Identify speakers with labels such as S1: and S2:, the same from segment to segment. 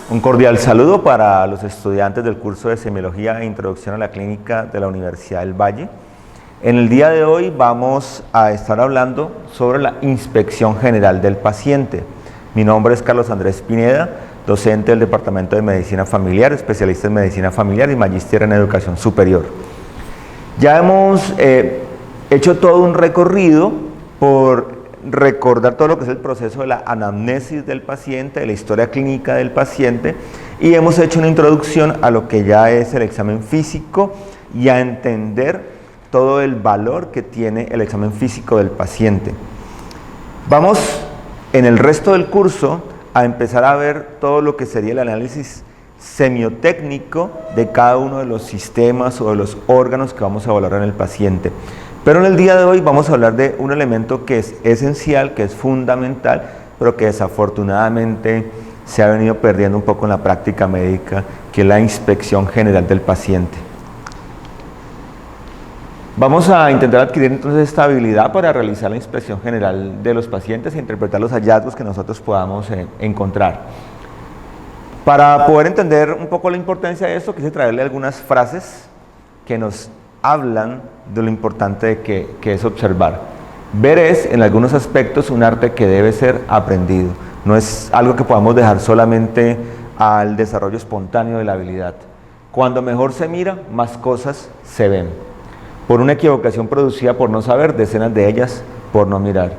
S1: Un cordial saludo para los estudiantes del curso de Semiología e Introducción a la Clínica de la Universidad del Valle. En el día de hoy vamos a estar hablando sobre la inspección general del paciente. Mi nombre es Carlos Andrés Pineda, docente del Departamento de Medicina Familiar, especialista en Medicina Familiar y magíster en Educación Superior. Ya hemos hecho todo un recorrido por recordar todo lo que es el proceso de la anamnesis del paciente, de la historia clínica del paciente, y hemos hecho una introducción a lo que ya es el examen físico y a entender todo el valor que tiene el examen físico del paciente. Vamos en el resto del curso a empezar a ver todo lo que sería el análisis semiotécnico de cada uno de los sistemas o de los órganos que vamos a valorar en el paciente. Pero en el día de hoy vamos a hablar de un elemento que es esencial, que es fundamental, pero que desafortunadamente se ha venido perdiendo un poco en la práctica médica, que es la inspección general del paciente. Vamos a intentar adquirir entonces esta habilidad para realizar la inspección general de los pacientes e interpretar los hallazgos que nosotros podamos encontrar. Para poder entender un poco la importancia de esto, quise traerle algunas frases que nos hablan de lo importante que es observar. Ver es, en algunos aspectos, un arte que debe ser aprendido. No es algo que podamos dejar solamente al desarrollo espontáneo de la habilidad. Cuando mejor se mira, más cosas se ven. Por una equivocación producida por no saber, decenas de ellas por no mirar.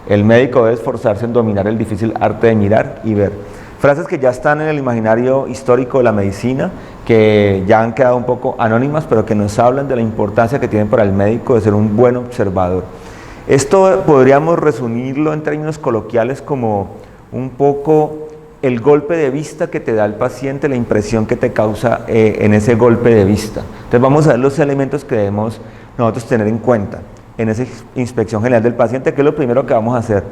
S1: El médico debe esforzarse en dominar el difícil arte de mirar y ver. Frases que ya están en el imaginario histórico de la medicina, que ya han quedado un poco anónimas, pero que nos hablan de la importancia que tiene para el médico de ser un buen observador. Esto podríamos resumirlo en términos coloquiales como un poco el golpe de vista que te da el paciente, la impresión que te causa en ese golpe de vista. Entonces vamos a ver los elementos que debemos nosotros tener en cuenta en esa inspección general del paciente, que es lo primero que vamos a hacer.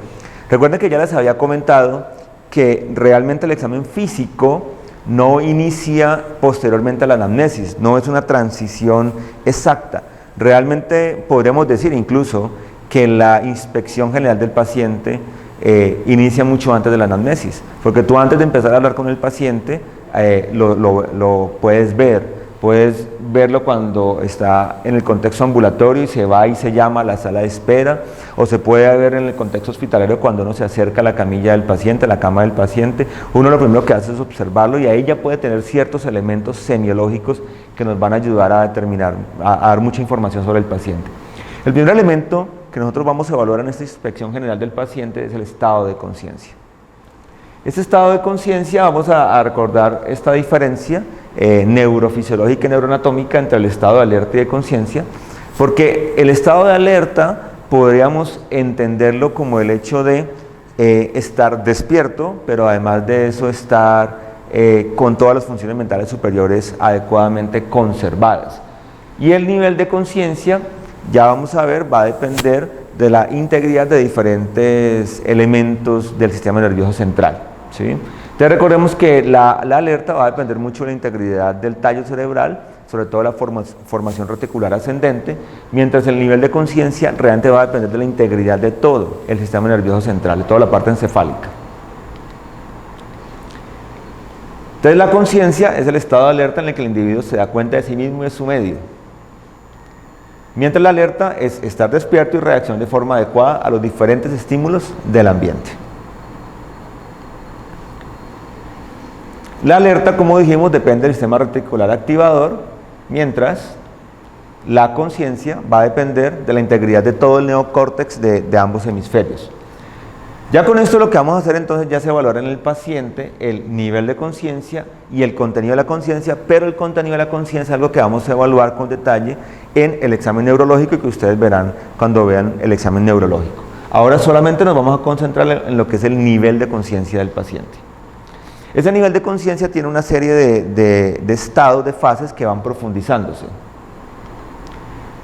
S1: Recuerden que ya les había comentado que realmente el examen físico no inicia posteriormente a la anamnesis, no es una transición exacta. Realmente podríamos decir incluso que la inspección general del paciente inicia mucho antes de la anamnesis, porque tú antes de empezar a hablar con el paciente lo puedes verlo cuando está en el contexto ambulatorio y se va y se llama a la sala de espera, o se puede ver en el contexto hospitalario cuando uno se acerca a la camilla del paciente, a la cama del paciente. Uno lo primero que hace es observarlo y ahí ya puede tener ciertos elementos semiológicos que nos van a ayudar a determinar, a dar mucha información sobre el paciente. El primer elemento que nosotros vamos a evaluar en esta inspección general del paciente es el estado de conciencia. Este estado de conciencia, vamos a recordar esta diferencia neurofisiológica y neuroanatómica entre el estado de alerta y de conciencia, porque el estado de alerta podríamos entenderlo como el hecho de estar despierto, pero además de eso estar con todas las funciones mentales superiores adecuadamente conservadas. Y el nivel de conciencia, ya vamos a ver, va a depender de la integridad de diferentes elementos del sistema nervioso central, ¿sí? Entonces recordemos que la alerta va a depender mucho de la integridad del tallo cerebral, sobre todo la formación reticular ascendente, mientras el nivel de conciencia realmente va a depender de la integridad de todo el sistema nervioso central, de toda la parte encefálica. Entonces la conciencia es el estado de alerta en el que el individuo se da cuenta de sí mismo y de su medio, mientras la alerta es estar despierto y reaccionar de forma adecuada a los diferentes estímulos del ambiente. La alerta, como dijimos, depende del sistema reticular activador, mientras la conciencia va a depender de la integridad de todo el neocórtex de ambos hemisferios. Ya con esto lo que vamos a hacer entonces ya es evaluar en el paciente el nivel de conciencia y el contenido de la conciencia, pero el contenido de la conciencia es algo que vamos a evaluar con detalle en el examen neurológico y que ustedes verán cuando vean el examen neurológico. Ahora solamente nos vamos a concentrar en lo que es el nivel de conciencia del paciente. Ese nivel de conciencia tiene una serie de estados, de fases que van profundizándose.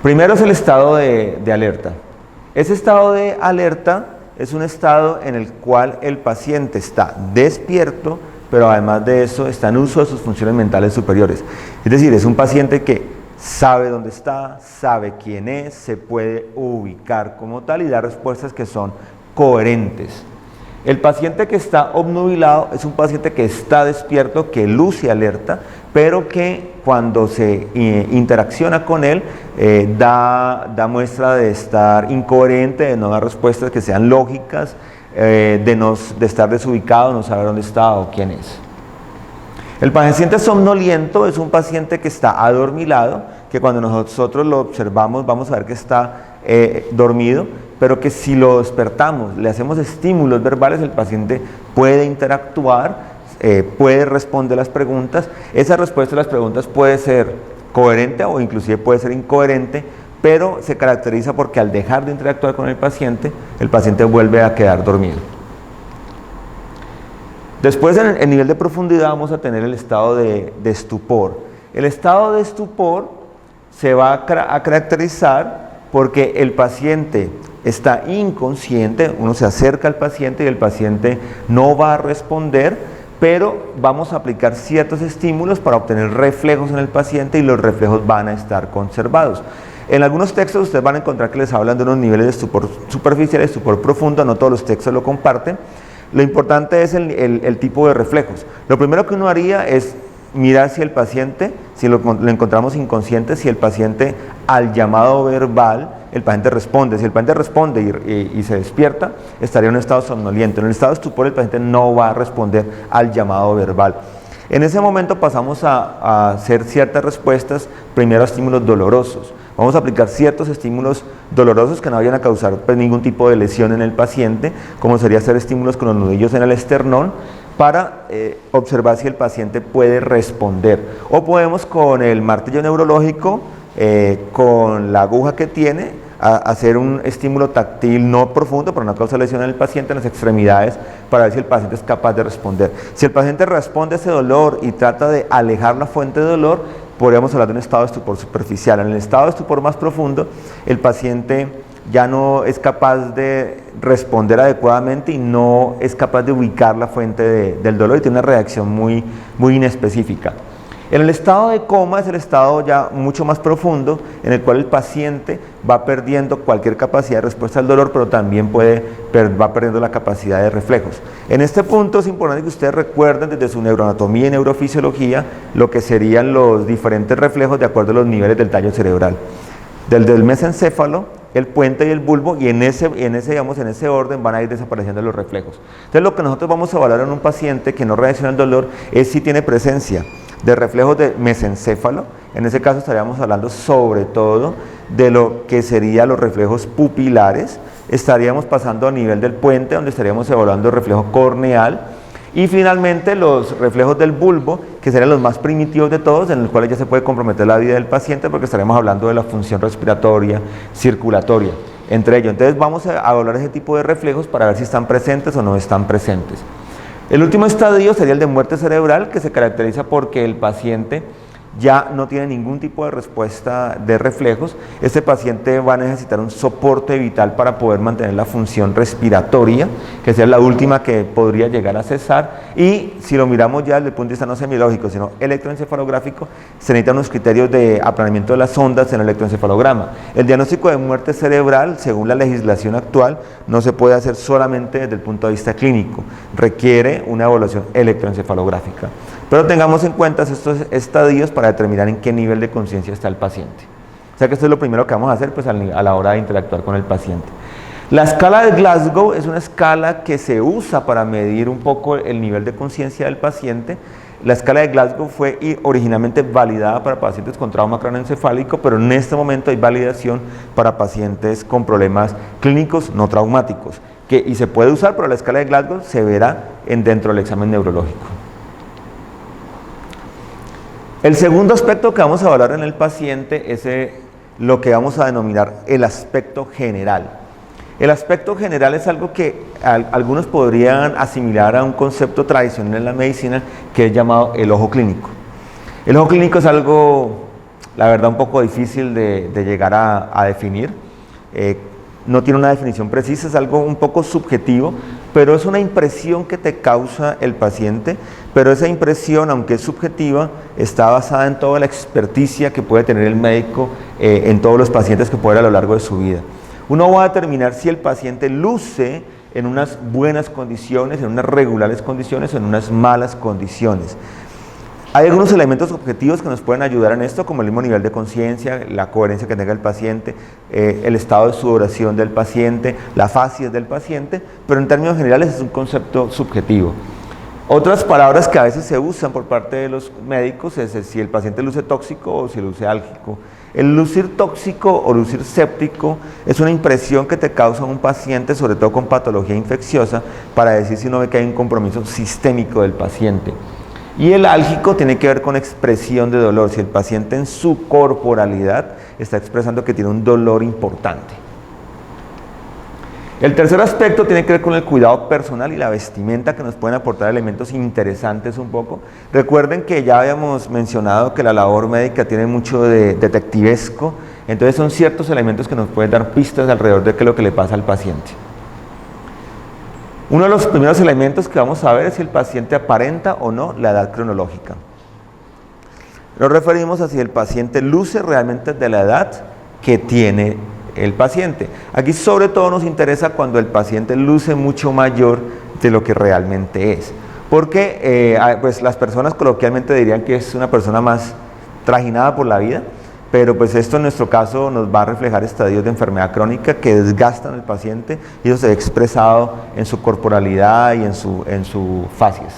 S1: Primero es el estado de alerta. Ese estado de alerta es un estado en el cual el paciente está despierto, pero además de eso está en uso de sus funciones mentales superiores. Es decir, es un paciente que sabe dónde está, sabe quién es, se puede ubicar como tal y dar respuestas que son coherentes. El paciente que está obnubilado es un paciente que está despierto, que luce alerta, pero que cuando se interacciona con él da muestra de estar incoherente, de no dar respuestas que sean lógicas, de estar desubicado, no saber dónde está o quién es. El paciente somnoliento es un paciente que está adormilado, que cuando nosotros lo observamos vamos a ver que está dormido, pero que si lo despertamos, le hacemos estímulos verbales, el paciente puede interactuar, puede responder las preguntas. Esa respuesta a las preguntas puede ser coherente o inclusive puede ser incoherente, pero se caracteriza porque al dejar de interactuar con el paciente vuelve a quedar dormido. Después, en el nivel de profundidad, vamos a tener el estado de estupor. El estado de estupor se va a caracterizar porque el paciente está inconsciente, uno se acerca al paciente y el paciente no va a responder, pero vamos a aplicar ciertos estímulos para obtener reflejos en el paciente y los reflejos van a estar conservados. En algunos textos ustedes van a encontrar que les hablan de unos niveles de estupor superficial y estupor profundo, no todos los textos lo comparten. Lo importante es el tipo de reflejos. Lo primero que uno haría es mirar si el paciente, si lo encontramos inconsciente, si el paciente al llamado verbal, el paciente responde. Si el paciente responde y se despierta, estaría en un estado somnoliento. En el estado de estupor el paciente no va a responder al llamado verbal. En ese momento pasamos a hacer ciertas respuestas, primero a estímulos dolorosos. Vamos a aplicar ciertos estímulos dolorosos que no vayan a causar ningún tipo de lesión en el paciente, como sería hacer estímulos con los nudillos en el esternón, para observar si el paciente puede responder. O podemos con el martillo neurológico, con la aguja que tiene, hacer un estímulo táctil no profundo, pero no causa lesión en el paciente en las extremidades, para ver si el paciente es capaz de responder. Si el paciente responde a ese dolor y trata de alejar la fuente de dolor, podríamos hablar de un estado de estupor superficial. En el estado de estupor más profundo, el paciente ya no es capaz de responder adecuadamente y no es capaz de ubicar la fuente del dolor y tiene una reacción muy inespecífica. En el estado de coma es el estado ya mucho más profundo, en el cual el paciente va perdiendo cualquier capacidad de respuesta al dolor, pero también va perdiendo la capacidad de reflejos. En este punto es importante que ustedes recuerden desde su neuroanatomía y neurofisiología lo que serían los diferentes reflejos de acuerdo a los niveles del tallo cerebral. Desde el mesencéfalo, el puente y el bulbo, y en ese orden van a ir desapareciendo los reflejos. Entonces lo que nosotros vamos a evaluar en un paciente que no reacciona al dolor es si tiene presencia de reflejos de mesencéfalo. En ese caso estaríamos hablando sobre todo de lo que serían los reflejos pupilares. Estaríamos pasando a nivel del puente, donde estaríamos evaluando el reflejo corneal. Y finalmente los reflejos del bulbo, que serían los más primitivos de todos, en los cuales ya se puede comprometer la vida del paciente, porque estaremos hablando de la función respiratoria, circulatoria, entre ellos. Entonces vamos a evaluar ese tipo de reflejos para ver si están presentes o no están presentes. El último estadio sería el de muerte cerebral, que se caracteriza porque el paciente ya no tiene ningún tipo de respuesta de reflejos. Este paciente va a necesitar un soporte vital para poder mantener la función respiratoria, que sea la última que podría llegar a cesar. Y si lo miramos ya desde el punto de vista no semiológico, sino electroencefalográfico, se necesitan unos criterios de aplanamiento de las ondas en el electroencefalograma. El diagnóstico de muerte cerebral, según la legislación actual, no se puede hacer solamente desde el punto de vista clínico, requiere una evaluación electroencefalográfica. Pero tengamos en cuenta estos estadios para determinar en qué nivel de conciencia está el paciente. O sea que esto es lo primero que vamos a hacer pues, a la hora de interactuar con el paciente. La escala de Glasgow es una escala que se usa para medir un poco el nivel de conciencia del paciente. La escala de Glasgow fue originalmente validada para pacientes con trauma craneoencefálico, pero en este momento hay validación para pacientes con problemas clínicos no traumáticos. Y se puede usar, pero la escala de Glasgow se verá dentro del examen neurológico. El segundo aspecto que vamos a evaluar en el paciente es lo que vamos a denominar el aspecto general. El aspecto general es algo que algunos podrían asimilar a un concepto tradicional en la medicina que es llamado el ojo clínico. El ojo clínico es algo, la verdad, un poco difícil de llegar a definir. No tiene una definición precisa, es algo un poco subjetivo, pero es una impresión que te causa el paciente, pero esa impresión, aunque es subjetiva, está basada en toda la experticia que puede tener el médico en todos los pacientes que puede ver a lo largo de su vida. Uno va a determinar si el paciente luce en unas buenas condiciones, en unas regulares condiciones o en unas malas condiciones. Hay algunos elementos objetivos que nos pueden ayudar en esto, como el mismo nivel de conciencia, la coherencia que tenga el paciente, el estado de sudoración del paciente, la facies del paciente, pero en términos generales es un concepto subjetivo. Otras palabras que a veces se usan por parte de los médicos es si el paciente luce tóxico o si luce álgico. El lucir tóxico o lucir séptico es una impresión que te causa un paciente, sobre todo con patología infecciosa, para decir si uno ve que hay un compromiso sistémico del paciente. Y el álgico tiene que ver con expresión de dolor, si el paciente en su corporalidad está expresando que tiene un dolor importante. El tercer aspecto tiene que ver con el cuidado personal y la vestimenta, que nos pueden aportar elementos interesantes un poco. Recuerden que ya habíamos mencionado que la labor médica tiene mucho de detectivesco, entonces son ciertos elementos que nos pueden dar pistas alrededor de qué es lo que le pasa al paciente. Uno de los primeros elementos que vamos a ver es si el paciente aparenta o no la edad cronológica. Nos referimos a si el paciente luce realmente de la edad que tiene el paciente. Aquí sobre todo nos interesa cuando el paciente luce mucho mayor de lo que realmente es. Porque pues las personas coloquialmente dirían que es una persona más trajinada por la vida, pero pues esto en nuestro caso nos va a reflejar estadios de enfermedad crónica que desgastan al paciente y eso se ve expresado en su corporalidad y en su facies.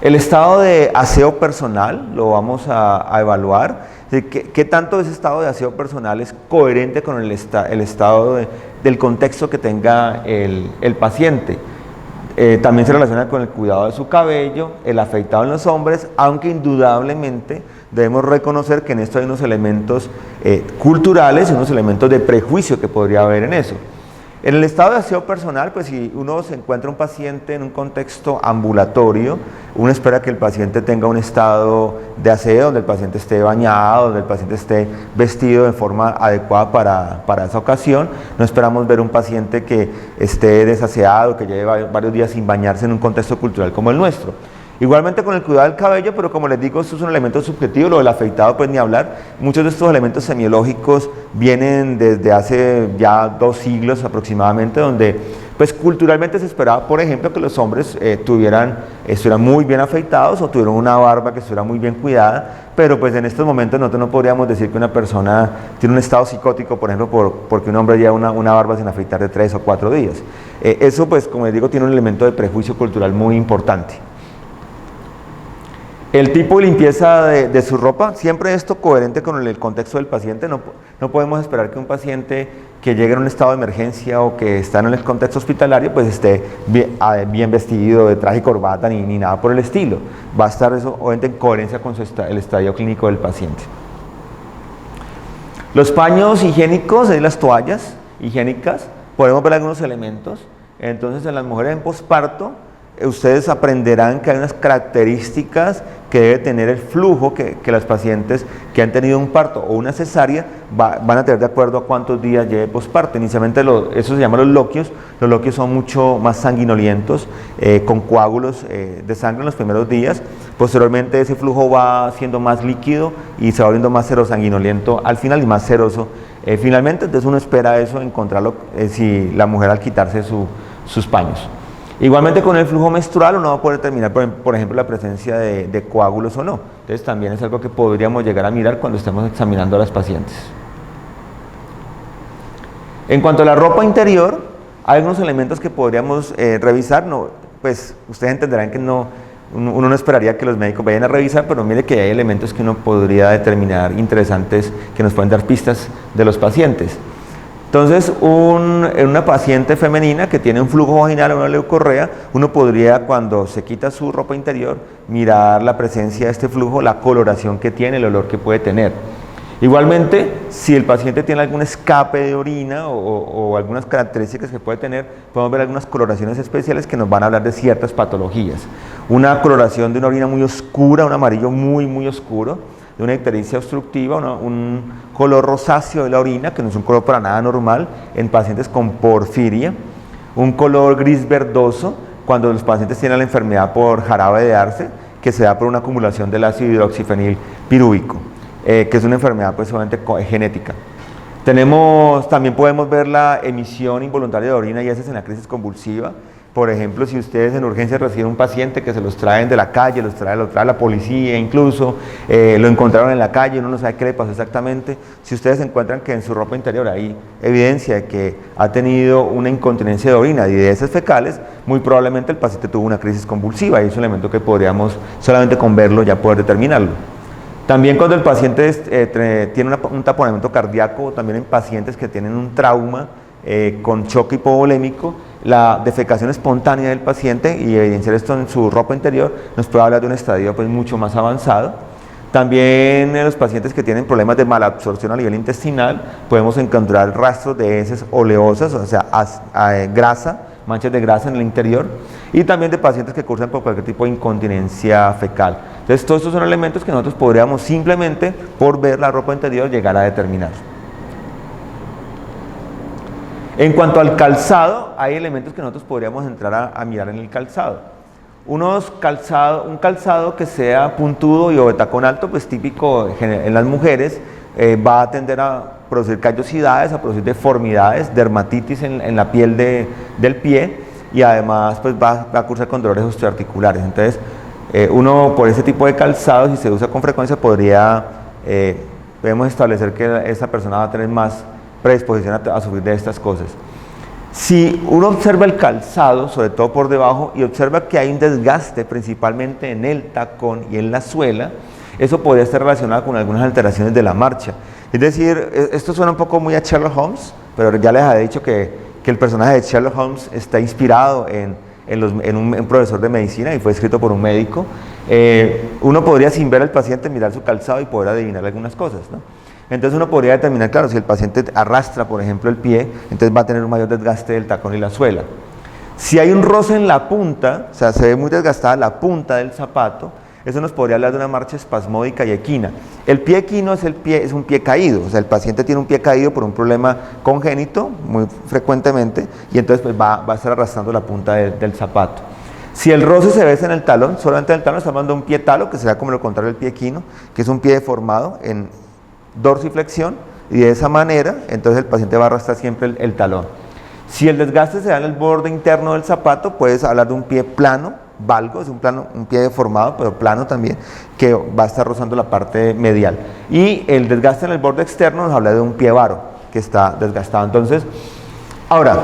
S1: El estado de aseo personal lo vamos a evaluar. ¿Qué tanto ese estado de aseo personal es coherente con el estado del contexto que tenga el paciente? También se relaciona con el cuidado de su cabello, el afeitado en los hombres, aunque indudablemente debemos reconocer que en esto hay unos elementos culturales y unos elementos de prejuicio que podría haber en eso. En el estado de aseo personal, pues si uno se encuentra un paciente en un contexto ambulatorio, uno espera que el paciente tenga un estado de aseo, donde el paciente esté bañado, donde el paciente esté vestido de forma adecuada para esa ocasión. No esperamos ver un paciente que esté desaseado, que lleve varios días sin bañarse en un contexto cultural como el nuestro. Igualmente con el cuidado del cabello, pero como les digo, esto es un elemento subjetivo, lo del afeitado pues ni hablar. Muchos de estos elementos semiológicos vienen desde hace ya 2 siglos aproximadamente, donde pues culturalmente se esperaba, por ejemplo, que los hombres estuvieran muy bien afeitados o tuvieran una barba que estuviera muy bien cuidada, pero pues en estos momentos nosotros no podríamos decir que una persona tiene un estado psicótico, por ejemplo, porque un hombre lleva una barba sin afeitar de 3 o 4 días. Eso pues, como les digo, tiene un elemento de prejuicio cultural muy importante. El tipo de limpieza de su ropa, siempre esto coherente con el contexto del paciente. No podemos esperar que un paciente que llegue en un estado de emergencia o que está en el contexto hospitalario pues esté bien vestido, de traje y corbata, ni nada por el estilo. Va a estar eso obviamente en coherencia con el estadio clínico del paciente. Los paños higiénicos, las toallas higiénicas, podemos ver algunos elementos. Entonces en las mujeres en posparto, ustedes aprenderán que hay unas características que debe tener el flujo que las pacientes que han tenido un parto o una cesárea van a tener de acuerdo a cuántos días lleve posparto. Inicialmente eso se llama los loquios. Los loquios son mucho más sanguinolientos, con coágulos de sangre en los primeros días. Posteriormente ese flujo va siendo más líquido y se va volviendo más serosanguinoliento al final y más seroso. Finalmente, entonces uno espera eso, encontrarlo si la mujer al quitarse sus paños. Igualmente con el flujo menstrual uno va a poder determinar, por ejemplo, la presencia de coágulos o no. Entonces también es algo que podríamos llegar a mirar cuando estemos examinando a las pacientes. En cuanto a la ropa interior, hay algunos elementos que podríamos revisar. Pues ustedes entenderán que uno no esperaría que los médicos vayan a revisar, pero mire que hay elementos que uno podría determinar interesantes que nos pueden dar pistas de los pacientes. Entonces, en una paciente femenina que tiene un flujo vaginal o una leucorrea, uno podría, cuando se quita su ropa interior, mirar la presencia de este flujo, la coloración que tiene, el olor que puede tener. Igualmente, si el paciente tiene algún escape de orina o algunas características que puede tener, podemos ver algunas coloraciones especiales que nos van a hablar de ciertas patologías. Una coloración de una orina muy oscura, un amarillo muy, muy oscuro, de una ictericia obstructiva, un color rosáceo de la orina, que no es un color para nada normal en pacientes con porfiria, un color gris verdoso cuando los pacientes tienen la enfermedad por jarabe de Arce, que se da por una acumulación del ácido hidroxifenil pirúvico, que es una enfermedad pues obviamente genética. También podemos ver la emisión involuntaria de orina y heces en la crisis convulsiva. Por ejemplo, si ustedes en urgencia reciben un paciente que se los traen de la calle, lo trae la policía incluso, lo encontraron en la calle, uno no sabe qué le pasó exactamente. Si ustedes encuentran que en su ropa interior hay evidencia de que ha tenido una incontinencia de orina y de heces fecales, muy probablemente el paciente tuvo una crisis convulsiva y es un elemento que podríamos solamente con verlo ya poder determinarlo. También cuando el paciente tiene un taponamiento cardíaco, también en pacientes que tienen un trauma con choque hipovolémico, la defecación espontánea del paciente y evidenciar esto en su ropa interior nos puede hablar de un estadio pues, mucho más avanzado. También en los pacientes que tienen problemas de malabsorción a nivel intestinal podemos encontrar rastros de heces oleosas, o sea, grasa, manchas de grasa en el interior, y también de pacientes que cursan por cualquier tipo de incontinencia fecal. Entonces todos estos son elementos que nosotros podríamos simplemente por ver la ropa interior llegar a determinar. En cuanto al calzado, hay elementos que nosotros podríamos entrar a mirar en el calzado. Un calzado que sea puntudo y o de tacón alto, pues típico en las mujeres, va a tender a producir callosidades, a producir deformidades, dermatitis en la piel del pie y además pues va a cursar con dolores osteoarticulares. Entonces, uno por ese tipo de calzado, si se usa con frecuencia, podemos establecer que esa persona va a tener más predisposición a sufrir de estas cosas. Si uno observa el calzado, sobre todo por debajo, y observa que hay un desgaste principalmente en el tacón y en la suela, eso podría estar relacionado con algunas alteraciones de la marcha. Es decir, esto suena un poco muy a Sherlock Holmes, pero ya les había dicho que el personaje de Sherlock Holmes está inspirado en un profesor de medicina y fue escrito por un médico. Uno podría, sin ver al paciente, mirar su calzado y poder adivinar algunas cosas, ¿no? Entonces uno podría determinar, claro, si el paciente arrastra, por ejemplo, el pie, entonces va a tener un mayor desgaste del tacón y la suela. Si hay un roce en la punta, o sea, se ve muy desgastada la punta del zapato, eso nos podría hablar de una marcha espasmódica y equina. El pie equino es un pie caído, o sea, el paciente tiene un pie caído por un problema congénito, muy frecuentemente, y entonces pues va a estar arrastrando la punta del zapato. Si el roce se ve en el talón, solamente en el talón estamos hablando de un pie talo, que será como lo contrario del pie equino, que es un pie deformado en dorsiflexión, y de esa manera entonces el paciente va a arrastrar siempre el talón. Si el desgaste se da en el borde interno del zapato, puedes hablar de un pie plano, valgo, es un pie deformado pero plano también, que va a estar rozando la parte medial. Y el desgaste en el borde externo nos habla de un pie varo que está desgastado. Entonces, ahora,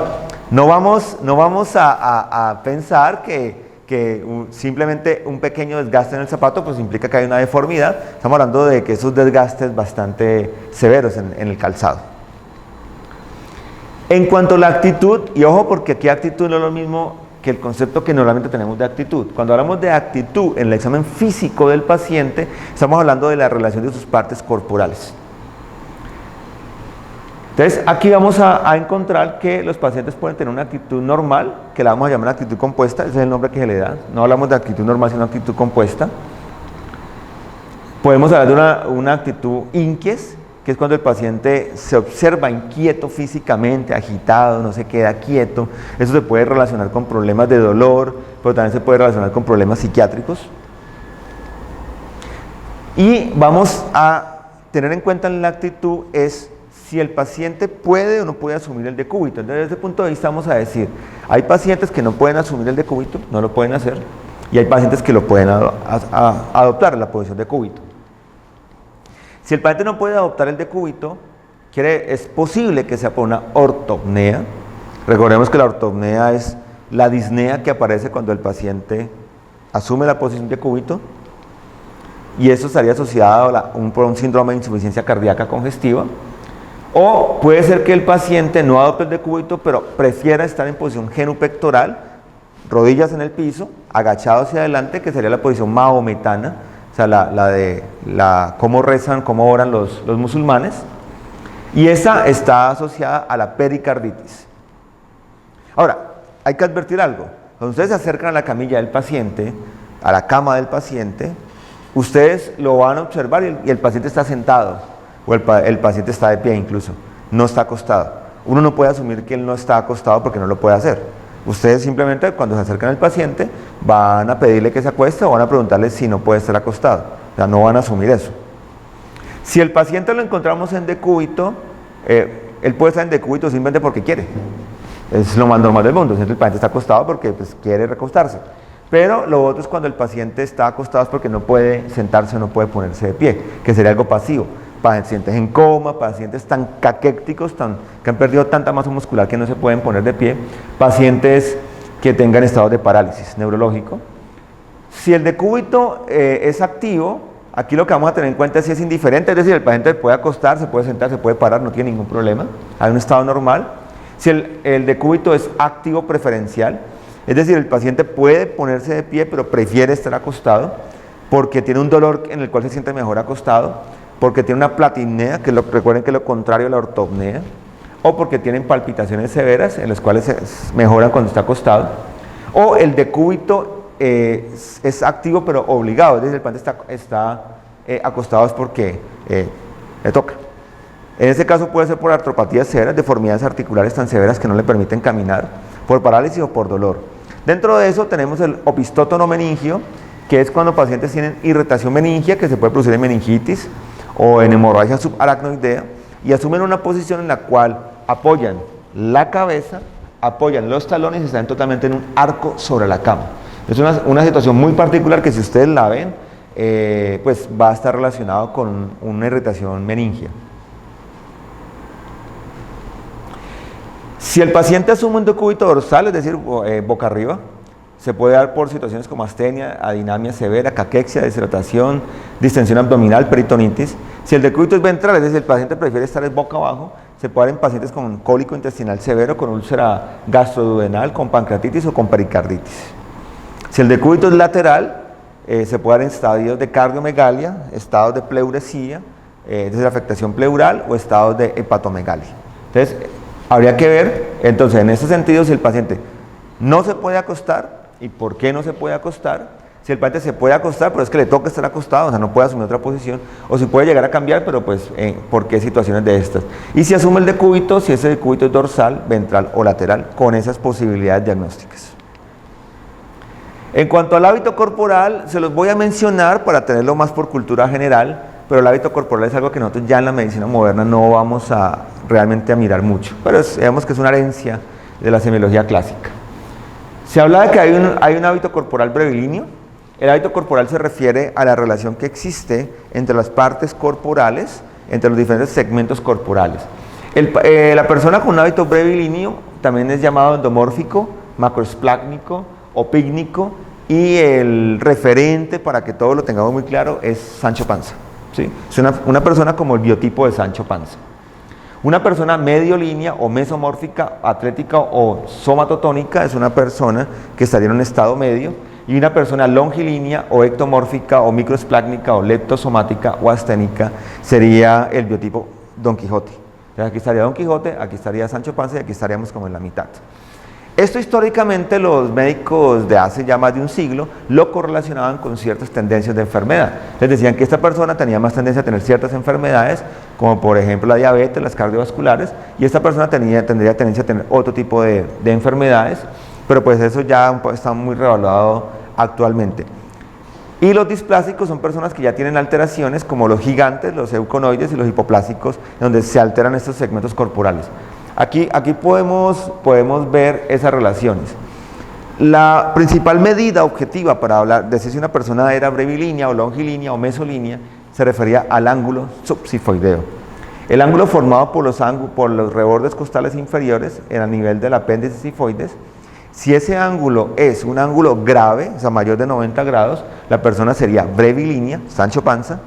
S1: no vamos a pensar que simplemente un pequeño desgaste en el zapato pues implica que hay una deformidad. Estamos hablando de que esos desgastes bastante severos en el calzado. En cuanto a la actitud, y ojo porque aquí actitud no es lo mismo que el concepto que normalmente tenemos de actitud. Cuando hablamos de actitud en el examen físico del paciente, estamos hablando de la relación de sus partes corporales. Entonces, aquí vamos a encontrar que los pacientes pueden tener una actitud normal, que la vamos a llamar actitud compuesta, ese es el nombre que se le da. No hablamos de actitud normal, sino actitud compuesta. Podemos hablar de una actitud inquies, que es cuando el paciente se observa inquieto físicamente, agitado, no se queda quieto. Eso se puede relacionar con problemas de dolor, pero también se puede relacionar con problemas psiquiátricos. Y vamos a tener en cuenta en la actitud es si el paciente puede o no puede asumir el decúbito. Entonces, desde ese punto de vista vamos a decir, hay pacientes que no pueden asumir el decúbito, no lo pueden hacer, y hay pacientes que lo pueden adoptar la posición de cúbito. Si el paciente no puede adoptar el decúbito, es posible que sea por una ortopnea. Recordemos que la ortopnea es la disnea que aparece cuando el paciente asume la posición de cúbito, y eso estaría asociado por un síndrome de insuficiencia cardíaca congestiva. O puede ser que el paciente no adopte el decúbito, pero prefiera estar en posición genupectoral, rodillas en el piso, agachado hacia adelante, que sería la posición mahometana, o sea, cómo rezan, cómo oran los musulmanes. Y esa está asociada a la pericarditis. Ahora, hay que advertir algo. Cuando ustedes se acercan a la camilla del paciente, a la cama del paciente, ustedes lo van a observar y el paciente está sentado. O el paciente está de pie incluso, no está acostado. Uno no puede asumir que él no está acostado porque no lo puede hacer. Ustedes simplemente cuando se acercan al paciente van a pedirle que se acueste o van a preguntarle si no puede estar acostado. O sea, no van a asumir eso. Si el paciente lo encontramos en decúbito, Él puede estar en decúbito simplemente porque quiere. Es lo más normal del mundo. El paciente está acostado porque pues, quiere recostarse. Pero lo otro es cuando el paciente está acostado es porque no puede sentarse o no puede ponerse de pie, que sería algo pasivo. Pacientes en coma, pacientes tan caquécticos, que han perdido tanta masa muscular que no se pueden poner de pie, pacientes que tengan estados de parálisis neurológico. Si el decúbito es activo, aquí lo que vamos a tener en cuenta es si es indiferente, es decir, el paciente puede acostar, se puede sentar, se puede parar, no tiene ningún problema, hay un estado normal. Si el decúbito es activo preferencial, es decir, el paciente puede ponerse de pie, pero prefiere estar acostado, porque tiene un dolor en el cual se siente mejor acostado, porque tiene una platinea, recuerden que es lo contrario a la ortopnea, o porque tienen palpitaciones severas, en las cuales se mejoran cuando está acostado, o el decúbito es activo pero obligado, es decir, el paciente está acostado es porque le toca. En este caso puede ser por artropatías severas, deformidades articulares tan severas que no le permiten caminar, por parálisis o por dolor. Dentro de eso tenemos el opistótono meningio, que es cuando pacientes tienen irritación meningia, que se puede producir en meningitis o en hemorragia subaracnoidea, y asumen una posición en la cual apoyan la cabeza, apoyan los talones y están totalmente en un arco sobre la cama. Es una situación muy particular que si ustedes la ven, pues va a estar relacionado con una irritación meningia. Si el paciente asume un decúbito dorsal, es decir, boca arriba, se puede dar por situaciones como astenia, adinamia severa, caquexia, deshidratación, distensión abdominal, peritonitis. Si el decúbito es ventral, es decir, el paciente prefiere estar boca abajo, se puede dar en pacientes con cólico intestinal severo, con úlcera gastroduodenal, con pancreatitis o con pericarditis. Si el decúbito es lateral, se puede dar en estadios de cardiomegalia, estados de pleuresía, es decir, afectación pleural o estados de hepatomegalia. Entonces, habría que ver, entonces, en ese sentido, si el paciente no se puede acostar, ¿y por qué no se puede acostar? Si el paciente se puede acostar, pero es que le toca estar acostado, o sea, no puede asumir otra posición, o si puede llegar a cambiar, pero pues, ¿por qué situaciones de estas? Y si asume el decúbito, si ese decúbito es dorsal, ventral o lateral, con esas posibilidades diagnósticas. En cuanto al hábito corporal, se los voy a mencionar para tenerlo más por cultura general, pero el hábito corporal es algo que nosotros ya en la medicina moderna no vamos a realmente a mirar mucho, pero digamos que es una herencia de la semiología clásica. Se habla de que hay un hábito corporal brevilíneo. El hábito corporal se refiere a la relación que existe entre las partes corporales, entre los diferentes segmentos corporales. La persona con un hábito brevilíneo también es llamado endomórfico, macroesplácnico o pícnico, y el referente, para que todos lo tengamos muy claro, es Sancho Panza. ¿Sí? Es una persona como el biotipo de Sancho Panza. Una persona mediolínea o mesomórfica, atlética o somatotónica es una persona que estaría en un estado medio, y una persona longilínea o ectomórfica o microesplácnica o leptosomática o asténica sería el biotipo Don Quijote. Entonces, aquí estaría Don Quijote, aquí estaría Sancho Panza y aquí estaríamos como en la mitad. Esto históricamente los médicos de hace ya más de un siglo lo correlacionaban con ciertas tendencias de enfermedad. Les decían que esta persona tenía más tendencia a tener ciertas enfermedades, como por ejemplo la diabetes, las cardiovasculares, y esta persona tendría tendencia a tener otro tipo de enfermedades, pero pues eso ya está muy revaluado actualmente. Y los displásicos son personas que ya tienen alteraciones como los gigantes, los euconoides y los hipoplásicos, donde se alteran estos segmentos corporales. Aquí podemos ver esas relaciones. La principal medida objetiva para hablar de si una persona era brevilínea o longilínea o mesolínea se refería al ángulo subsifoideo. El ángulo formado por los rebordes costales inferiores en el nivel del apéndice sifoides. Si ese ángulo es un ángulo grave, o sea mayor de 90 grados, la persona sería brevilínea, Sancho Panza.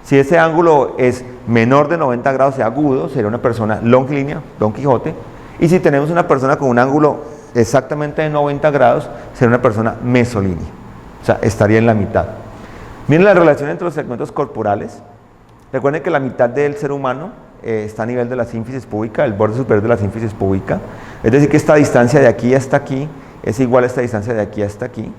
S1: Si ese ángulo es menor de 90 grados y agudo, sería una persona longilínea, Don Quijote. Y si tenemos una persona con un ángulo exactamente de 90 grados, sería una persona mesolínea. O sea, estaría en la mitad. Miren la relación entre los segmentos corporales. Recuerden que la mitad del ser humano está a nivel de la sínfisis púbica, el borde superior de la sínfisis púbica. Es decir, que esta distancia de aquí hasta aquí es igual a esta distancia de aquí hasta aquí.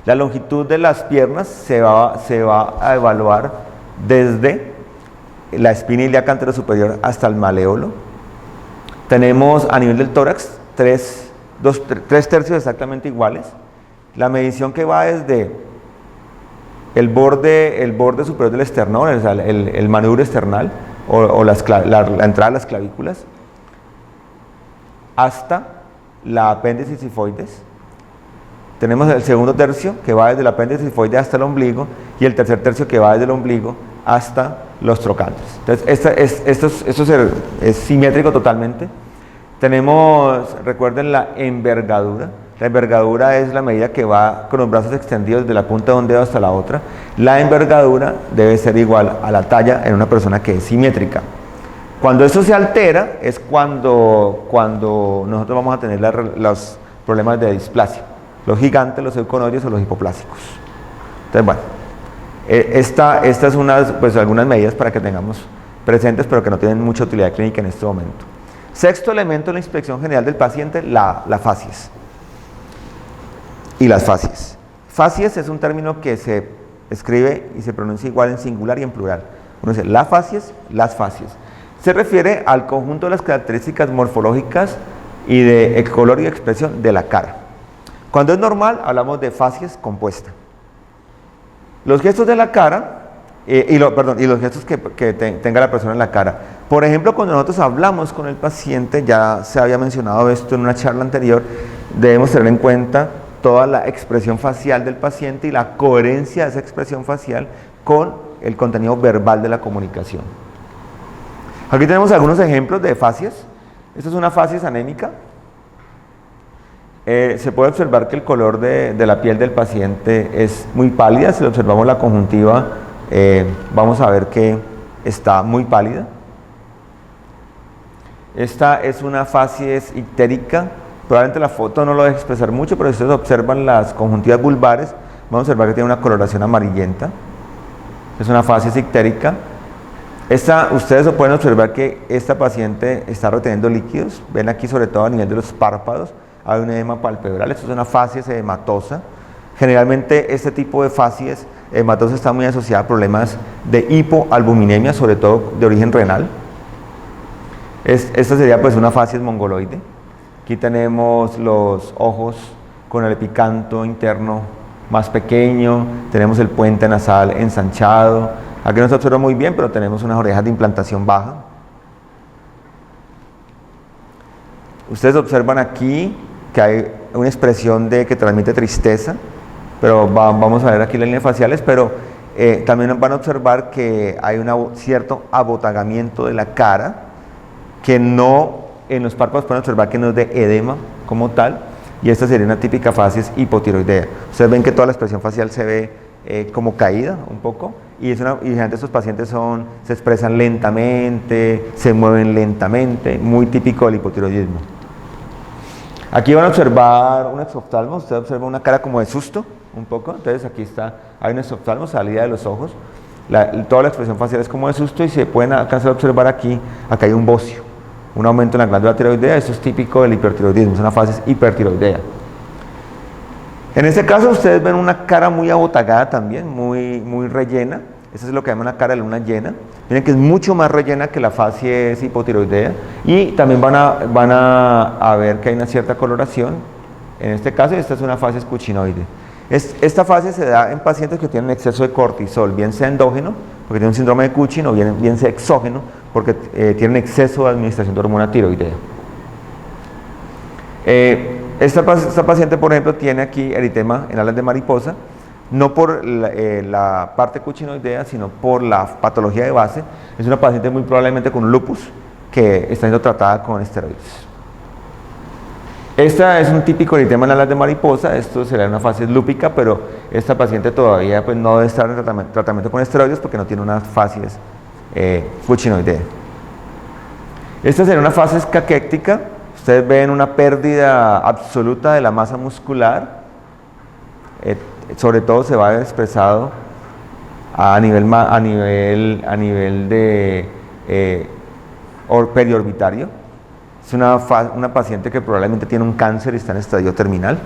S1: La longitud de las piernas se va a evaluar desde la espina ilíaca anterosuperior hasta el maléolo. Tenemos a nivel del tórax tres tercios exactamente iguales. La medición que va desde el borde superior del esternón, o sea, el manubrio esternal, o la entrada de las clavículas, hasta la apéndice sifoides. Tenemos el segundo tercio que va desde el apéndice sifoide hasta el ombligo y el tercer tercio que va desde el ombligo hasta los trocánteres. Entonces, esto es simétrico totalmente. Tenemos, recuerden, la envergadura. La envergadura es la medida que va con los brazos extendidos desde la punta de un dedo hasta la otra. La envergadura debe ser igual a la talla en una persona que es simétrica. Cuando eso se altera es cuando nosotros vamos a tener los problemas de displasia. Los gigantes, los euconoides o los hipoplásicos. Entonces, bueno, estas son algunas medidas para que tengamos presentes, pero que no tienen mucha utilidad clínica en este momento. Sexto elemento en la inspección general del paciente, la facies. Y las facies. Facies es un término que se escribe y se pronuncia igual en singular y en plural. Uno dice la facies, las facies. Se refiere al conjunto de las características morfológicas y de color y expresión de la cara. Cuando es normal, hablamos de facies compuesta. Los gestos de la cara, y los gestos que tenga la persona en la cara. Por ejemplo, cuando nosotros hablamos con el paciente, ya se había mencionado esto en una charla anterior, debemos tener en cuenta toda la expresión facial del paciente y la coherencia de esa expresión facial con el contenido verbal de la comunicación. Aquí tenemos algunos ejemplos de facies. Esta es una facies anémica. Se puede observar que el color de la piel del paciente es muy pálida. Si observamos la conjuntiva, vamos a ver que está muy pálida. Esta es una facies ictérica. Probablemente la foto no lo deje expresar mucho, pero si ustedes observan las conjuntivas vulvares, van a observar que tiene una coloración amarillenta. Es una facies ictérica. Ustedes pueden observar que esta paciente está reteniendo líquidos. Ven aquí sobre todo a nivel de los párpados. Hay un edema palpebral. Esto es una facies edematosa. Generalmente este tipo de facies edematosa está muy asociada a problemas de hipoalbuminemia, sobre todo de origen renal. Esta sería pues una facies mongoloide. Aquí tenemos los ojos con el epicanto interno más pequeño, tenemos el puente nasal ensanchado. Aquí no se observa muy bien, pero tenemos unas orejas de implantación baja. Ustedes observan aquí que hay una expresión que transmite tristeza, pero vamos a ver aquí las líneas faciales, pero también van a observar que hay un cierto abotagamiento de la cara, que no, en los párpados pueden observar que no es de edema como tal, y esta sería una típica facies hipotiroidea. Ustedes ven que toda la expresión facial se ve como caída un poco, y generalmente estos pacientes se expresan lentamente, se mueven lentamente, muy típico del hipotiroidismo. Aquí van a observar un exoftalmo. Usted observa una cara como de susto, un poco. Entonces aquí hay un exoftalmo, salida de los ojos. Toda la expresión facial es como de susto y se pueden alcanzar a observar aquí hay un bocio, un aumento en la glándula tiroidea. Esto es típico del hipertiroidismo, es una facies hipertiroidea. En este caso ustedes ven una cara muy abotagada también, muy rellena. Esta es lo que llaman una cara de luna llena. Miren que es mucho más rellena que la facies hipotiroidea, y también van a ver que hay una cierta coloración. En este caso, esta es una facies cuchinoide. Esta facies se da en pacientes que tienen exceso de cortisol, bien sea endógeno, porque tienen un síndrome de Cushing, o bien sea exógeno, porque tienen exceso de administración de hormona tiroidea. Esta paciente, por ejemplo, tiene aquí eritema en alas de mariposa, no por la parte cuchinoidea, sino por la patología de base. Es una paciente muy probablemente con lupus que está siendo tratada con esteroides. Esta es un típico eritema en alas de mariposa. Esto sería una facies lúpica, pero esta paciente todavía pues, no debe estar en tratamiento con esteroides porque no tiene una facies cuchinoidea. Esta sería una facies caquéctica. Ustedes ven una pérdida absoluta de la masa muscular. Sobre todo se va a ver expresado a nivel de periorbitario. Es una paciente que probablemente tiene un cáncer y está en estadio terminal.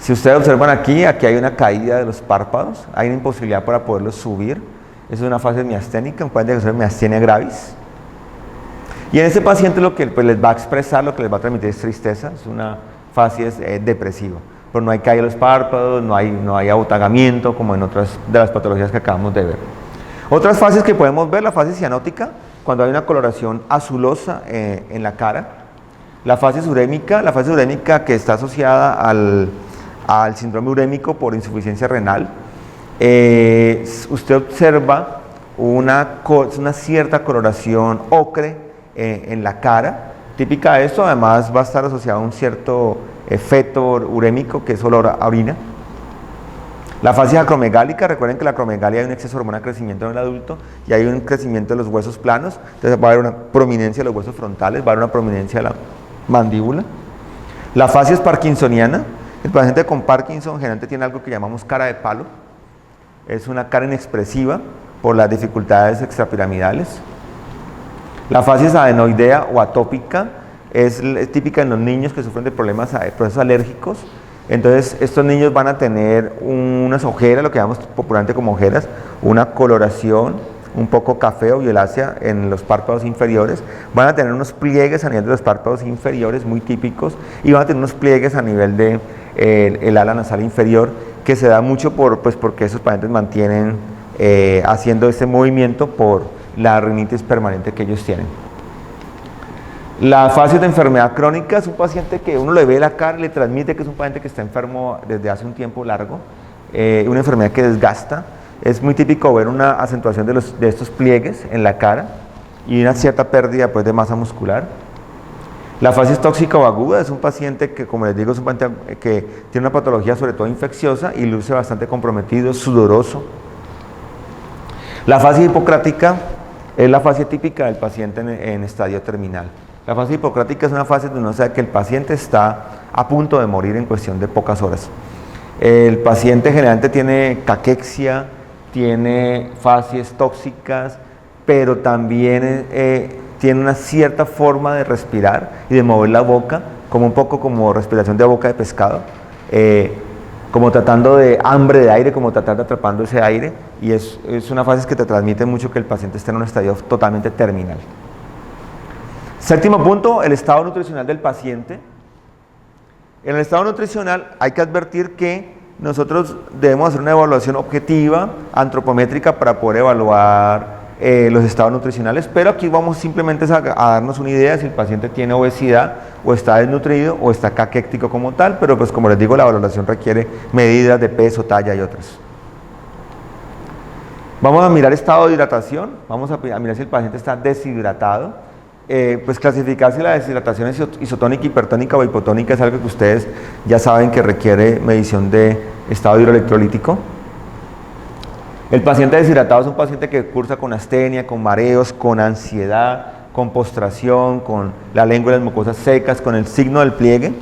S1: Si ustedes observan aquí hay una caída de los párpados, hay una imposibilidad para poderlos subir. Esa es una facies miasténica, pueden decir miastenia gravis. Y en este paciente lo que les va a expresar, lo que les va a transmitir es tristeza, es una facies depresiva, pero no hay caída de los párpados, no hay abotagamiento como en otras de las patologías que acabamos de ver. Otras fases que podemos ver, la fase cianótica, cuando hay una coloración azulosa en la cara. La fase urémica que está asociada al síndrome urémico por insuficiencia renal. Usted observa una cierta coloración ocre en la cara, típica de esto. Además va a estar asociado a un cierto efecto urémico que es olor a orina. La fase acromegálica, recuerden que la acromegalia hay un exceso de hormona de crecimiento en el adulto y hay un crecimiento de los huesos planos, entonces va a haber una prominencia de los huesos frontales, va a haber una prominencia de la mandíbula. La fase es parkinsoniana. El paciente con Parkinson generalmente tiene algo que llamamos cara de palo, es una cara inexpresiva por las dificultades extrapiramidales. La fase es adenoidea o atópica, es típica en los niños que sufren de procesos alérgicos. Entonces estos niños van a tener unas ojeras, lo que llamamos popularmente como ojeras, una coloración un poco café o violácea en los párpados inferiores, van a tener unos pliegues a nivel de los párpados inferiores muy típicos y van a tener unos pliegues a nivel de el ala nasal inferior, que se da mucho porque esos pacientes mantienen haciendo este movimiento por la rinitis permanente que ellos tienen. La fase de enfermedad crónica es un paciente que uno le ve la cara y le transmite que es un paciente que está enfermo desde hace un tiempo largo, una enfermedad que desgasta. Es muy típico ver una acentuación de estos pliegues en la cara y una cierta pérdida de masa muscular. La fase tóxica o aguda es un paciente que, como les digo, es un paciente que tiene una patología sobre todo infecciosa y luce bastante comprometido, sudoroso. La fase hipocrática es la fase típica del paciente en estadio terminal. La fase hipocrática es una fase donde uno sabe que el paciente está a punto de morir en cuestión de pocas horas. El paciente generalmente tiene caquexia, tiene fases tóxicas, pero también tiene una cierta forma de respirar y de mover la boca, como un poco como respiración de boca de pescado, como tratando de hambre de aire, como tratar de atrapando ese aire, y es una fase que te transmite mucho que el paciente esté en un estadio totalmente terminal. Séptimo punto, el estado nutricional del paciente. En el estado nutricional hay que advertir que nosotros debemos hacer una evaluación objetiva, antropométrica, para poder evaluar los estados nutricionales, pero aquí vamos simplemente a darnos una idea de si el paciente tiene obesidad o está desnutrido o está caquéctico como tal, pero pues como les digo, la valoración requiere medidas de peso, talla y otras. Vamos a mirar estado de hidratación, vamos a mirar si el paciente está deshidratado. Pues clasificar si la deshidratación es isotónica, hipertónica o hipotónica es algo que ustedes ya saben que requiere medición de estado hidroelectrolítico. El paciente deshidratado es un paciente que cursa con astenia, con mareos, con ansiedad, con postración, con la lengua y las mucosas secas, con el signo del pliegue,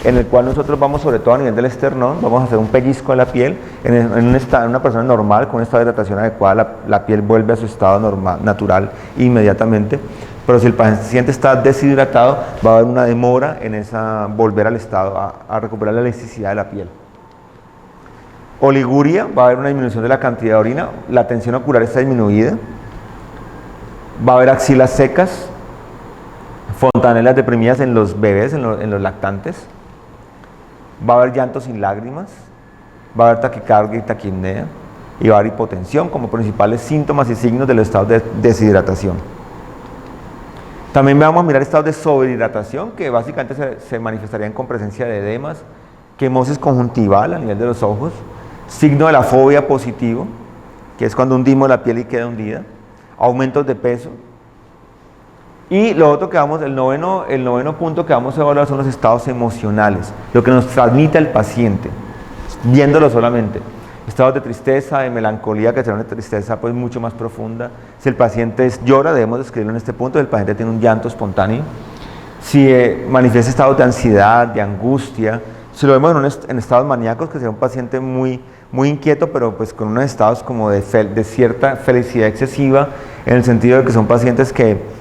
S1: en el cual nosotros vamos sobre todo a nivel del esternón, vamos a hacer un pellizco de la piel. En una persona normal, con un estado de hidratación adecuada, la piel vuelve a su estado normal, natural inmediatamente. Pero si el paciente está deshidratado, va a haber una demora en volver al estado, a recuperar la elasticidad de la piel. Oliguria, va a haber una disminución de la cantidad de orina, la tensión ocular está disminuida, va a haber axilas secas, fontanelas deprimidas en los bebés, en los lactantes, va a haber llanto sin lágrimas, va a haber taquicardia y taquipnea, y va a haber hipotensión como principales síntomas y signos del estado de deshidratación. También vamos a mirar estados de sobrehidratación, que básicamente se manifestarían con presencia de edemas, quemosis conjuntival a nivel de los ojos, signo de la fobia positivo, que es cuando hundimos la piel y queda hundida, aumentos de peso. Y lo otro el noveno punto que vamos a evaluar son los estados emocionales, lo que nos transmite el paciente, viéndolo solamente. Estados de tristeza, de melancolía, que será una tristeza pues mucho más profunda. Si el paciente llora, debemos describirlo en este punto, el paciente tiene un llanto espontáneo. Si manifiesta estados de ansiedad, de angustia, si lo vemos en estados maníacos, que será un paciente muy inquieto, pero pues con unos estados como de cierta felicidad excesiva, en el sentido de que son pacientes que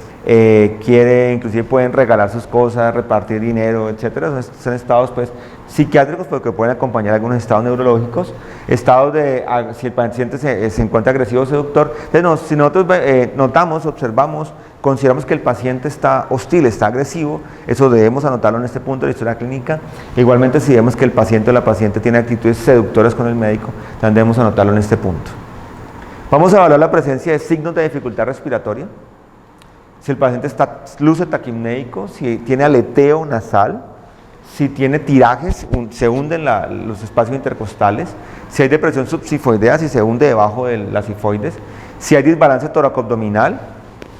S1: inclusive pueden regalar sus cosas, repartir dinero, etcétera. Son estados pues psiquiátricos, pero que pueden acompañar algunos estados neurológicos, estados si el paciente se encuentra agresivo o seductor. Entonces, si nosotros notamos, observamos, consideramos que el paciente está hostil, está agresivo, eso debemos anotarlo en este punto de la historia clínica. Igualmente, si vemos que el paciente o la paciente tiene actitudes seductoras con el médico, también debemos anotarlo en este punto. Vamos a evaluar la presencia de signos de dificultad respiratoria. Si el paciente luce taquipnéico, si tiene aleteo nasal, si tiene tirajes, se hunden los espacios intercostales, si hay depresión subsifoidea, si se hunde debajo de las sifoides, si hay desbalance toracoabdominal,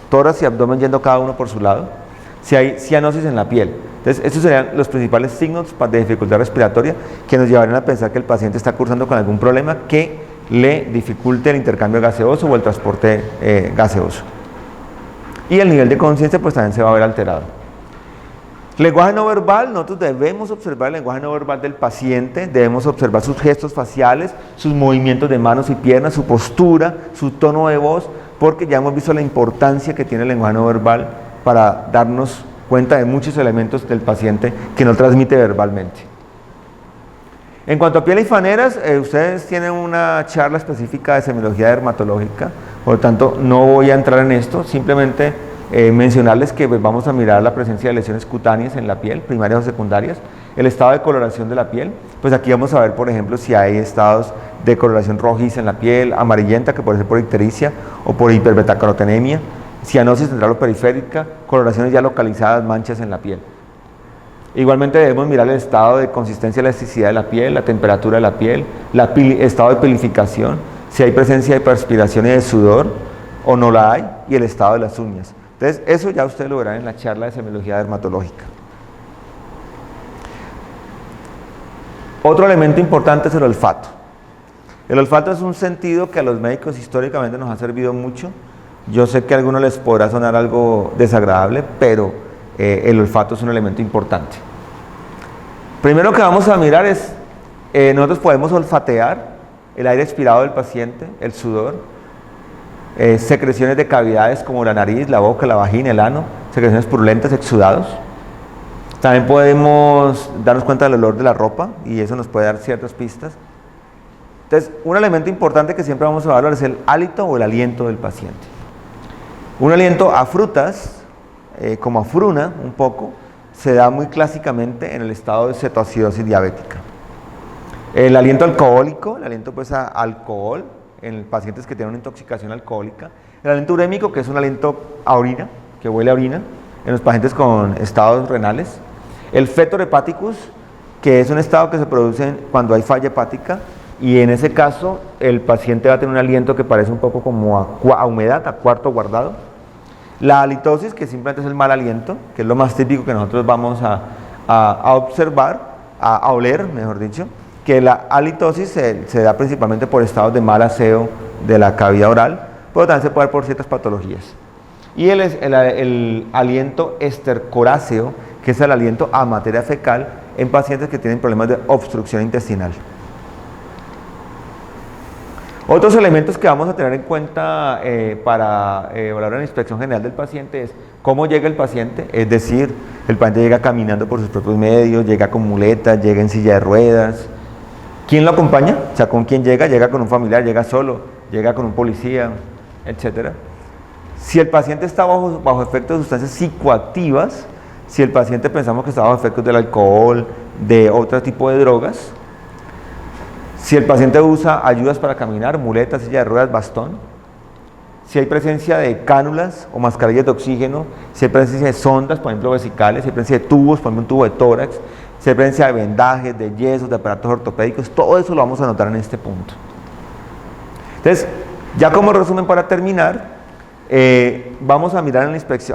S1: tórax y abdomen yendo cada uno por su lado, si hay cianosis en la piel. Entonces, estos serían los principales signos de dificultad respiratoria que nos llevarían a pensar que el paciente está cursando con algún problema que le dificulte el intercambio gaseoso o el transporte gaseoso. Y el nivel de conciencia pues también se va a ver alterado. Lenguaje no verbal, nosotros debemos observar el lenguaje no verbal del paciente, debemos observar sus gestos faciales, sus movimientos de manos y piernas, su postura, su tono de voz, porque ya hemos visto la importancia que tiene el lenguaje no verbal para darnos cuenta de muchos elementos del paciente que no transmite verbalmente. En cuanto a piel y faneras, ustedes tienen una charla específica de semiología dermatológica, por lo tanto no voy a entrar en esto, simplemente mencionarles que pues, vamos a mirar la presencia de lesiones cutáneas en la piel, primarias o secundarias, el estado de coloración de la piel, pues aquí vamos a ver por ejemplo si hay estados de coloración rojiza en la piel, amarillenta, que puede ser por ictericia o por hiperbetacarotenemia, cianosis central o periférica, coloraciones ya localizadas, manchas en la piel. Igualmente debemos mirar el estado de consistencia y elasticidad de la piel, la temperatura de la piel, estado de pilificación, si hay presencia de perspiración y de sudor o no la hay, y el estado de las uñas. Entonces, eso ya ustedes lo verán en la charla de semiología dermatológica. Otro elemento importante es el olfato. El olfato es un sentido que a los médicos históricamente nos ha servido mucho. Yo sé que a algunos les podrá sonar algo desagradable, pero el olfato es un elemento importante. Primero que vamos a mirar es, nosotros podemos olfatear el aire expirado del paciente, el sudor, secreciones de cavidades como la nariz, la boca, la vagina, el ano, secreciones purulentas, exudados. También podemos darnos cuenta del olor de la ropa y eso nos puede dar ciertas pistas. Entonces, un elemento importante que siempre vamos a evaluar es el hálito o el aliento del paciente. Un aliento a frutas, como a fruna un poco, se da muy clásicamente en el estado de cetoacidosis diabética. El aliento alcohólico, el aliento pues a alcohol, en pacientes que tienen una intoxicación alcohólica. El aliento urémico, que es un aliento a orina, que huele a orina, en los pacientes con estados renales. El fetor hepaticus, que es un estado que se produce cuando hay falla hepática, y en ese caso el paciente va a tener un aliento que parece un poco como a humedad, a cuarto guardado. La halitosis, que simplemente es el mal aliento, que es lo más típico que nosotros vamos a observar, a oler, mejor dicho, que la halitosis se da principalmente por estados de mal aseo de la cavidad oral, pero también se puede dar por ciertas patologías. Y el aliento estercoráceo, que es el aliento a materia fecal en pacientes que tienen problemas de obstrucción intestinal. Otros elementos que vamos a tener en cuenta para evaluar la inspección general del paciente es cómo llega el paciente, es decir, el paciente llega caminando por sus propios medios, llega con muletas, llega en silla de ruedas. ¿Quién lo acompaña? O sea, ¿con quién llega? ¿Llega con un familiar? ¿Llega solo? ¿Llega con un policía? Etcétera. Si el paciente está bajo efectos de sustancias psicoactivas, si el paciente pensamos que está bajo efectos del alcohol, de otro tipo de drogas, si el paciente usa ayudas para caminar, muletas, silla de ruedas, bastón, si hay presencia de cánulas o mascarillas de oxígeno, si hay presencia de sondas, por ejemplo vesicales, si hay presencia de tubos, por ejemplo un tubo de tórax, si hay presencia de vendajes, de yesos, de aparatos ortopédicos, todo eso lo vamos a notar en este punto. Entonces, ya como resumen para terminar, vamos a mirar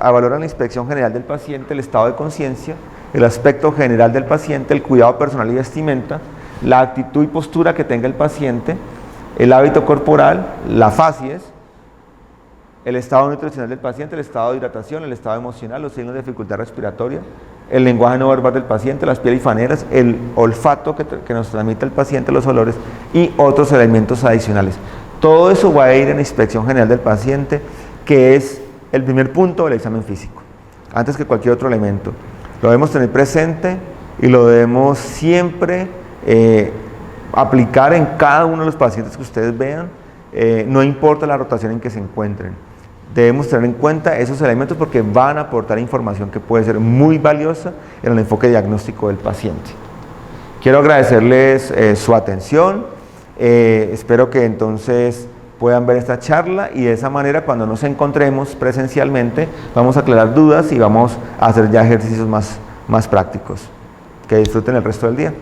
S1: a valorar en la inspección general del paciente el estado de conciencia, el aspecto general del paciente, el cuidado personal y vestimenta, la actitud y postura que tenga el paciente, el hábito corporal, la facies, el estado nutricional del paciente, el estado de hidratación, el estado emocional, los signos de dificultad respiratoria, el lenguaje no verbal del paciente, las pieles y faneras, el olfato que nos transmite el paciente, los olores y otros elementos adicionales. Todo eso va a ir en la inspección general del paciente, que es el primer punto del examen físico, antes que cualquier otro elemento. Lo debemos tener presente y lo debemos siempre aplicar en cada uno de los pacientes que ustedes vean, no importa la rotación en que se encuentren. Debemos tener en cuenta esos elementos porque van a aportar información que puede ser muy valiosa en el enfoque diagnóstico del paciente. Quiero agradecerles su atención, espero que entonces puedan ver esta charla y de esa manera cuando nos encontremos presencialmente vamos a aclarar dudas y vamos a hacer ya ejercicios más prácticos. Que disfruten el resto del día.